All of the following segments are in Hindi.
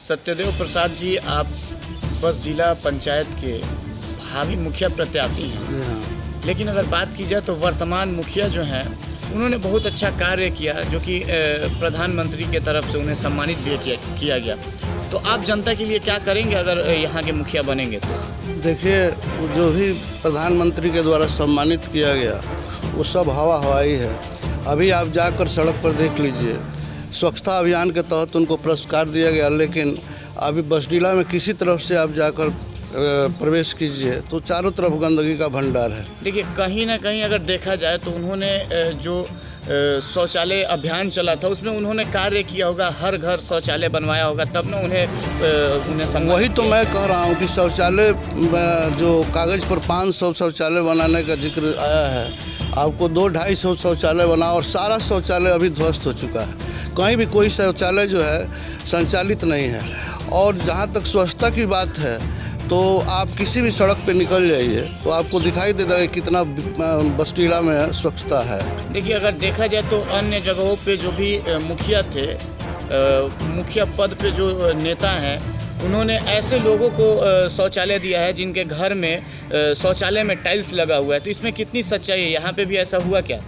सत्यदेव प्रसाद जी, आप बस जिला पंचायत के भावी मुखिया प्रत्याशी हैं, लेकिन अगर बात की जाए तो वर्तमान मुखिया जो हैं उन्होंने बहुत अच्छा कार्य किया, जो कि प्रधानमंत्री के तरफ से उन्हें सम्मानित भी किया गया। तो आप जनता के लिए क्या करेंगे अगर यहाँ के मुखिया बनेंगे तो? देखिए, जो भी प्रधानमंत्री के द्वारा सम्मानित किया गया वो सब हवाई है। अभी आप जाकर सड़क पर देख लीजिए, स्वच्छता अभियान के तहत उनको पुरस्कार दिया गया, लेकिन अभी बसडीला में किसी तरफ से आप जाकर प्रवेश कीजिए तो चारों तरफ गंदगी का भंडार है। देखिए, कहीं ना कहीं अगर देखा जाए तो उन्होंने जो शौचालय अभियान चला था उसमें उन्होंने कार्य किया होगा, हर घर शौचालय बनवाया होगा, तब ना उन्हें वही तो मैं कह रहा हूँ कि शौचालय जो कागज़ पर 500 शौचालय बनाने का जिक्र आया है, आपको 200-250 शौचालय बना और सारा शौचालय अभी ध्वस्त हो चुका है। कहीं भी कोई शौचालय जो है संचालित नहीं है। और जहाँ तक स्वच्छता की बात है तो आप किसी भी सड़क पे निकल जाइए तो आपको दिखाई देता है कितना बसडीला में स्वच्छता है। देखिए, अगर देखा जाए तो अन्य जगहों पे जो भी मुखिया थे, मुखिया पद पे जो नेता हैं, उन्होंने ऐसे लोगों को शौचालय दिया है जिनके घर में शौचालय में टाइल्स लगा हुआ है। तो इसमें कितनी सच्चाई है? यहाँ पे भी ऐसा हुआ क्या?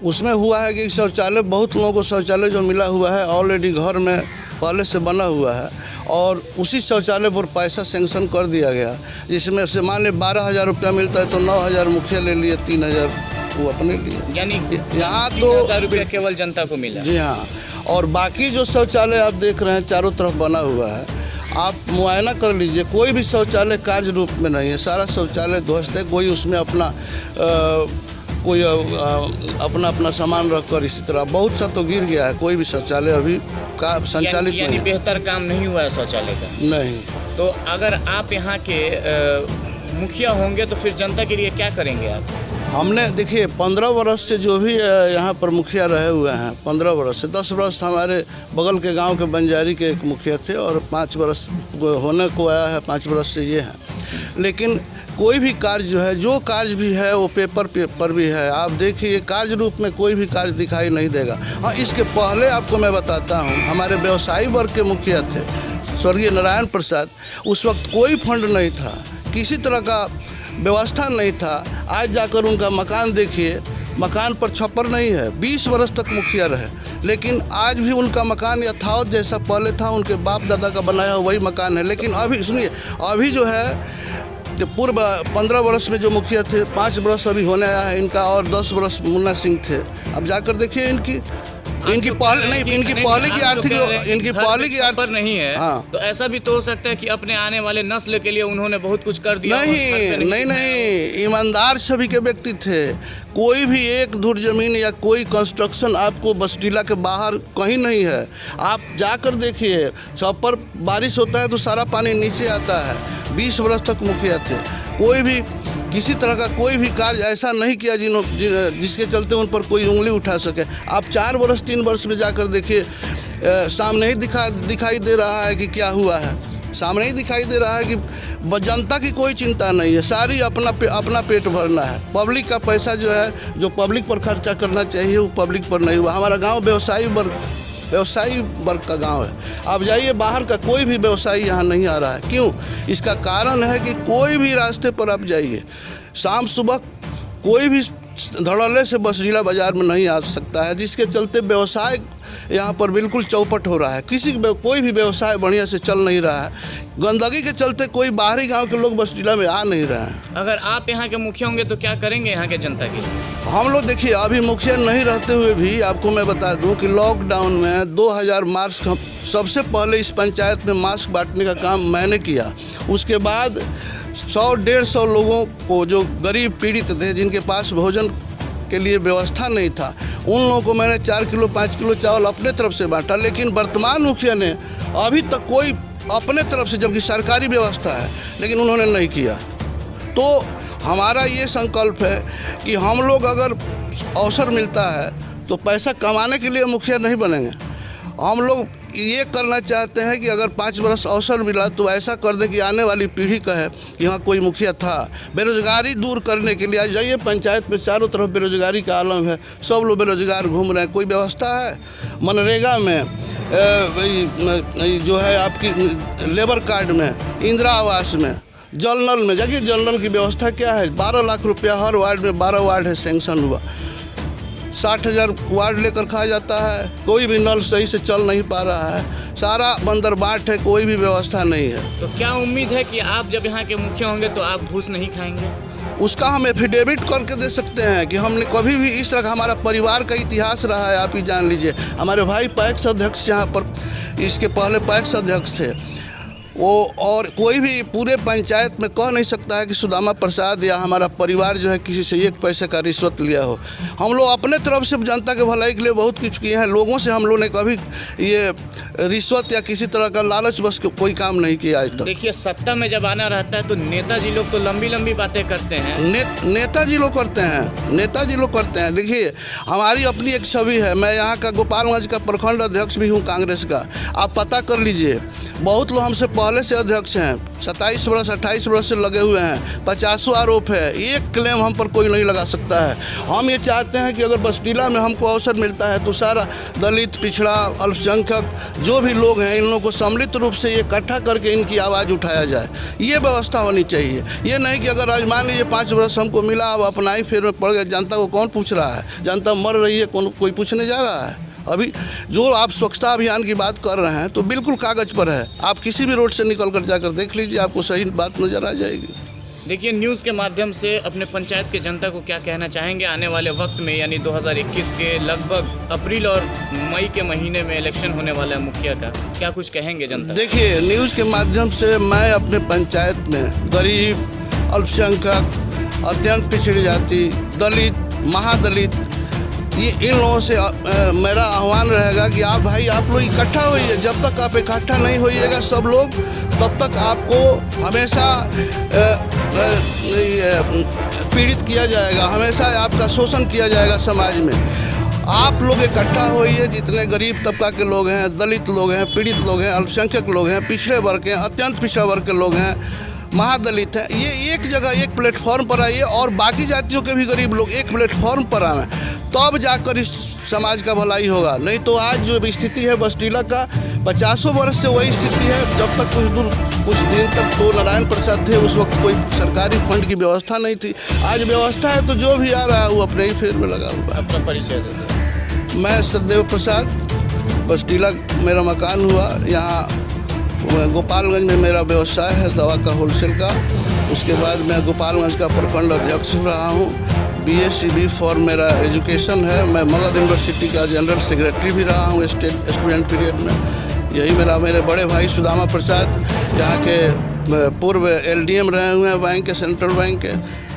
उसमें हुआ है कि शौचालय, बहुत लोगों को शौचालय जो मिला हुआ है ऑलरेडी घर में पहले से बना हुआ है और उसी शौचालय पर पैसा सेंक्शन कर दिया गया, जिसमें से मान लें 12,000 रुपया मिलता है तो 9,000 मुखिया ले लिए, 3,000 वो अपने लिए। यानी यहाँ तो 3,000 रुपया केवल जनता को मिला। जी हाँ। और बाकी जो शौचालय आप देख रहे हैं चारों तरफ बना हुआ है, आप मुआयना कर लीजिए, कोई भी शौचालय कार्य रूप में नहीं है, सारा शौचालय ध्वस्त है। कोई उसमें अपना सामान रखकर इसी तरह बहुत सा तो गिर गया है, कोई भी शौचालय अभी का संचालित यानी नहीं। बेहतर काम नहीं हुआ है शौचालय का? नहीं। तो अगर आप यहाँ के मुखिया होंगे तो फिर जनता के लिए क्या करेंगे आप? हमने देखिए 15 वर्ष से जो भी यहाँ पर मुखिया रहे हुए हैं, 15 वर्ष से 10 वर्ष हमारे बगल के गांव के बंजारी के एक मुखिया थे और 5 वर्ष होने को आया है, 5 वर्ष से ये हैं। लेकिन कोई भी कार्य जो है, जो कार्य भी है वो पेपर पर भी है। आप देखिए, कार्य रूप में कोई भी कार्य दिखाई नहीं देगा। हाँ, इसके पहले आपको मैं बताता हूँ, हमारे व्यवसायी वर्ग के मुखिया थे स्वर्गीय नारायण प्रसाद। उस वक्त कोई फंड नहीं था, किसी तरह का व्यवस्था नहीं था। आज जाकर उनका मकान देखिए, मकान पर छप्पर नहीं है। 20 वर्ष तक मुखिया रहे, लेकिन आज भी उनका मकान यथावत जैसा पहले था, उनके बाप दादा का बनाया हुआ वही मकान है। लेकिन अभी सुनिए, अभी जो है पूर्व 15 वर्ष में जो मुखिया थे, 5 वर्ष अभी होने आया है इनका, और 10 वर्ष मुन्ना सिंह थे। अब जाकर देखिए इनकी पहले की आर्थिक नहीं है। हाँ। तो ऐसा भी तो हो सकता है कि अपने आने वाले नस्ल के लिए उन्होंने बहुत कुछ कर दिया। नहीं, ईमानदार सभी के व्यक्ति थे। कोई भी एक धुर जमीन या कोई कंस्ट्रक्शन आपको बसडीला के बाहर कहीं नहीं है। आप जाकर देखिए, छप्पर बारिश होता है तो सारा पानी नीचे आता है। 20 वर्ष तक मुखिया थे, कोई भी किसी तरह का कोई भी कार्य ऐसा नहीं किया जिसके चलते उन पर कोई उंगली उठा सके। आप 4 वर्ष 3 वर्ष में जाकर देखिए, सामने ही दिखाई दे रहा है कि क्या हुआ है। सामने ही दिखाई दे रहा है कि जनता की कोई चिंता नहीं है, सारी अपना पेट भरना है। पब्लिक का पैसा जो है, जो पब्लिक पर खर्चा करना चाहिए वो पब्लिक पर नहीं हुआ। हमारा गाँव व्यवसायी वर्ग का गांव है। आप जाइए, बाहर का कोई भी व्यवसायी यहाँ नहीं आ रहा है। क्यों? इसका कारण है कि कोई भी रास्ते पर आप जाइए, शाम सुबह कोई भी धड़ल्ले से बसडीला बाजार में नहीं आ सकता है, जिसके चलते व्यवसाय यहाँ पर बिल्कुल चौपट हो रहा है। कोई भी व्यवसाय बढ़िया से चल नहीं रहा है। गंदगी के चलते कोई बाहरी गांव के लोग बसडीला में आ नहीं रहे हैं। अगर आप यहाँ के मुखिया होंगे तो क्या करेंगे यहाँ के जनता के? हम लोग देखिए, अभी मुखिया नहीं रहते हुए भी आपको मैं बता दूं कि लॉकडाउन में 2000 मास्क, सबसे पहले इस पंचायत में मास्क बांटने का काम मैंने किया। उसके बाद 100-150 लोगों को जो गरीब पीड़ित थे, जिनके पास भोजन के लिए व्यवस्था नहीं था, उन लोगों को मैंने 4 किलो 5 किलो चावल अपने तरफ से बांटा। लेकिन वर्तमान मुखिया ने अभी तक कोई अपने तरफ से, जबकि सरकारी व्यवस्था है, लेकिन उन्होंने नहीं किया। तो हमारा ये संकल्प है कि हम लोग अगर अवसर मिलता है तो पैसा कमाने के लिए मुखिया नहीं बनेंगे। हम लोग ये करना चाहते हैं कि अगर 5 वर्ष अवसर मिला तो ऐसा कर दें कि आने वाली पीढ़ी कहे कि यहाँ कोई मुखिया था। बेरोजगारी दूर करने के लिए आज जाइए, पंचायत में चारों तरफ बेरोजगारी का आलम है, सब लोग बेरोजगार घूम रहे हैं। कोई व्यवस्था है? मनरेगा में जो है आपकी लेबर कार्ड में, इंदिरा आवास में, जल नल में। देखिए जल नल की व्यवस्था क्या है, 12 लाख रुपया हर वार्ड में, 12 वार्ड है सैंक्शन हुआ, 60,000 वार्ड लेकर खाया जाता है। कोई भी नल सही से चल नहीं पा रहा है, सारा बंदर बाट है, कोई भी व्यवस्था नहीं है। तो क्या उम्मीद है कि आप जब यहाँ के मुखिया होंगे तो आप घूस नहीं खाएंगे? उसका हम एफिडेविट करके दे सकते हैं कि हमने कभी भी इस तरह, हमारा परिवार का इतिहास रहा है, आप ही जान लीजिए। हमारे भाई पैक्स अध्यक्ष यहाँ पर, इसके पहले पैक्स अध्यक्ष थे वो, और कोई भी पूरे पंचायत में कह नहीं सकता है कि सुदामा प्रसाद या हमारा परिवार जो है किसी से 1 पैसे का रिश्वत लिया हो। हम लोग अपने तरफ से जनता के भलाई के लिए बहुत कुछ किए हैं। लोगों से हम लोग ने कभी ये रिश्वत या किसी तरह का लालच बस कोई काम नहीं किया आज तक। देखिए सत्ता में जब आना रहता है तो नेताजी लोग तो लंबी लंबी बातें करते हैं। नेताजी लोग करते हैं, नेताजी लोग करते हैं। देखिए हमारी अपनी एक छवि है, मैं यहाँ का गोपालगंज का प्रखंड अध्यक्ष भी हूँ कांग्रेस का, आप पता कर लीजिए। बहुत लोग हमसे पहले से अध्यक्ष हैं, 27 वर्ष 28 वर्ष से लगे हुए हैं, 50 आरोप है, एक क्लेम हम पर कोई नहीं लगा सकता है। हम ये चाहते हैं कि अगर बसटीला में हमको अवसर मिलता है तो सारा दलित, पिछड़ा, अल्पसंख्यक जो भी लोग हैं, इन लोगों को सम्मिलित रूप से इकट्ठा करके इनकी आवाज़ उठाया जाए, ये व्यवस्था होनी चाहिए। ये नहीं कि अगर आज मान लीजिए 5 वर्ष हमको मिला, अब अपना ही फेर में पड़ गया, जनता को कौन पूछ रहा है? जनता मर रही है, कोई पूछने जा रहा है? अभी जो आप स्वच्छता अभियान की बात कर रहे हैं तो बिल्कुल कागज़ पर है, आप किसी भी रोड से निकल कर जाकर देख लीजिए, आपको सही बात नज़र आ जाएगी। देखिए न्यूज़ के माध्यम से अपने पंचायत के जनता को क्या कहना चाहेंगे आने वाले वक्त में, यानी 2021 के लगभग अप्रैल और मई के महीने में इलेक्शन होने वाला है मुखिया का, क्या कुछ कहेंगे जनता? देखिए न्यूज़ के माध्यम से मैं अपने पंचायत में गरीब, अल्पसंख्यक, अत्यंत पिछड़ी जाति, दलित, महादलित, ये इन लोगों से मेरा आह्वान रहेगा कि आप भाई आप लोग इकट्ठा होइए। जब तक आप इकट्ठा नहीं होइएगा सब लोग, तब तक आपको हमेशा पीड़ित किया जाएगा, हमेशा आपका शोषण किया जाएगा समाज में। आप लोग इकट्ठा होइए, जितने गरीब तबका के लोग हैं, दलित लोग हैं, पीड़ित लोग हैं, अल्पसंख्यक लोग हैं, पिछड़े वर्ग के, अत्यंत पिछड़ा वर्ग के लोग हैं, महादलित हैं, ये एक जगह एक प्लेटफॉर्म पर आइए और बाकी जातियों के भी गरीब लोग एक प्लेटफॉर्म पर आएँ, तब जाकर इस समाज का भलाई होगा। नहीं तो आज जो स्थिति है बसटीला का 50 वर्ष से वही स्थिति है। जब तक कुछ दिन तक तो नारायण प्रसाद थे, उस वक्त कोई सरकारी फंड की व्यवस्था नहीं थी। आज व्यवस्था है तो जो भी आ रहा है वो अपने ही फेर में लगा हुआ है। अपना परिचय देते। मैं सतदेव प्रसाद, बसटीला मेरा मकान हुआ, यहाँ गोपालगंज में मेरा व्यवसाय है दवा का होलसेल का। उसके बाद मैं गोपालगंज का प्रखंड अध्यक्ष रहा हूँ। BSc फॉर मेरा एजुकेशन है। मैं मगध यूनिवर्सिटी का जनरल सेक्रेटरी भी रहा हूँ स्टूडेंट पीरियड में। यही मेरे बड़े भाई सुदामा प्रसाद यहाँ के पूर्व LDM रहे हुए हैं बैंक के, सेंट्रल बैंक के।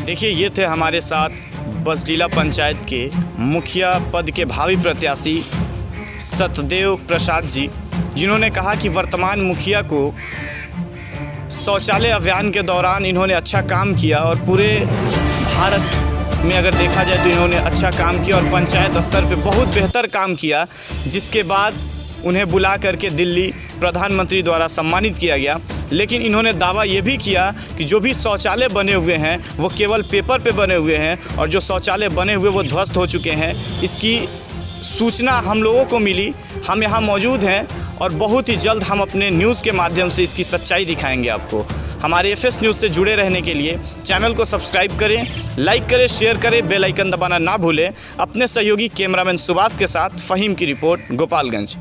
देखिए ये थे हमारे साथ बसटीला पंचायत के मुखिया पद के भावी प्रत्याशी सतदेव प्रसाद जी, जिन्होंने कहा कि वर्तमान मुखिया को शौचालय अभियान के दौरान इन्होंने अच्छा काम किया और पूरे भारत में अगर देखा जाए तो इन्होंने अच्छा काम किया और पंचायत स्तर पे बहुत बेहतर काम किया, जिसके बाद उन्हें बुला करके दिल्ली प्रधानमंत्री द्वारा सम्मानित किया गया। लेकिन इन्होंने दावा ये भी किया कि जो भी शौचालय बने हुए हैं वो केवल पेपर पे बने हुए हैं और जो शौचालय बने हुए वो ध्वस्त हो चुके हैं। इसकी सूचना हम लोगों को मिली, हम यहाँ मौजूद हैं और बहुत ही जल्द हम अपने न्यूज़ के माध्यम से इसकी सच्चाई दिखाएंगे आपको। हमारे FS न्यूज़ से जुड़े रहने के लिए चैनल को सब्सक्राइब करें, लाइक करें, शेयर करें, बेल आइकन दबाना ना भूलें। अपने सहयोगी कैमरामैन सुभाष के साथ फ़हीम की रिपोर्ट, गोपालगंज।